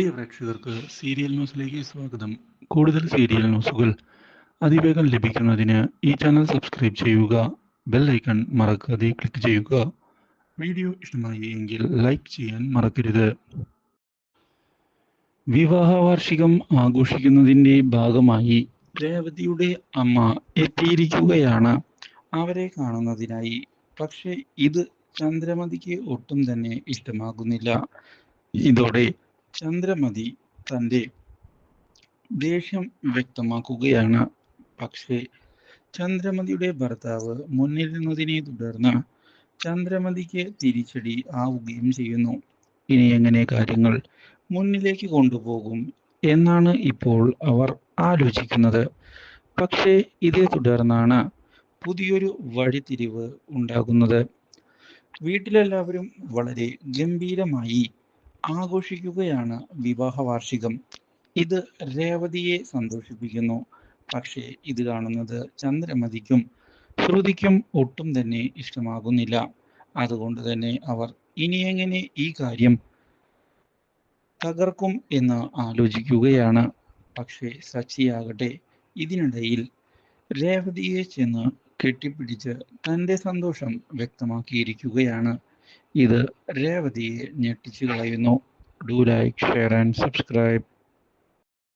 പ്രിയ പ്രേക്ഷകർക്ക് സീരിയൽ ന്യൂസിലേക്ക് സ്വാഗതം. കൂടുതൽ സീരിയൽ ന്യൂസുകൾ അതിവേഗം ലഭിക്കുന്നതിന് ഈ ചാനൽ സബ്സ്ക്രൈബ് ചെയ്യുക. ബെൽ ഐക്കൺ മറക്കാതെ ക്ലിക്ക് ചെയ്യുക. വീഡിയോ ഇഷ്ടമായി എങ്കിൽ ലൈക്ക് ചെയ്യാൻ മറക്കരുത്. വിവാഹ വാർഷികം ആഘോഷിക്കുന്നതിൻ്റെ ഭാഗമായി രേവതിയുടെ അമ്മ എത്തിയിരിക്കുകയാണ് അവരെ കാണുന്നതിനായി. പക്ഷേ ഇത് ചന്ദ്രമതിക്ക് ഒട്ടും തന്നെ ഇഷ്ടമാകുന്നില്ല. ഇതോടെ ചന്ദ്രമതി തൻ്റെ ദേഷ്യം വ്യക്തമാക്കുകയാണ്. പക്ഷേ ചന്ദ്രമതിയുടെ ഭർത്താവ് മുന്നിൽ നിന്നതിനെ തുടർന്ന് ചന്ദ്രമതിക്ക് തിരിച്ചടി ആവുകയും ചെയ്യുന്നു. ഇനി എങ്ങനെ കാര്യങ്ങൾ മുന്നിലേക്ക് കൊണ്ടുപോകും എന്നാണ് ഇപ്പോൾ അവർ ആലോചിക്കുന്നത്. പക്ഷേ ഇതേ തുടർന്നാണ് പുതിയൊരു വഴിത്തിരിവ് ഉണ്ടാകുന്നത്. വീട്ടിലെല്ലാവരും വളരെ ഗംഭീരമായി ആഘോഷിക്കുകയാണ് വിവാഹ വാർഷികം. ഇത് രേവതിയെ സന്തോഷിപ്പിക്കുന്നു. പക്ഷേ ഇത് കാണുന്നത് ചന്ദ്രമതിക്കും ശ്രുതിക്കും ഒട്ടും തന്നെ ഇഷ്ടമാകുന്നില്ല. അതുകൊണ്ട് തന്നെ അവർ ഇനി എങ്ങനെ ഈ കാര്യം തകർക്കും എന്ന് ആലോചിക്കുകയാണ്. പക്ഷേ സച്ചിയാകട്ടെ ഇതിനിടയിൽ രേവതിയെ ചെന്ന് കെട്ടിപ്പിടിച്ച് തൻ്റെ സന്തോഷം വ്യക്തമാക്കിയിരിക്കുകയാണ്. ഇത് രേവതിയെ ഞെട്ടിച്ചു കളയുന്നു. Do like, share and subscribe.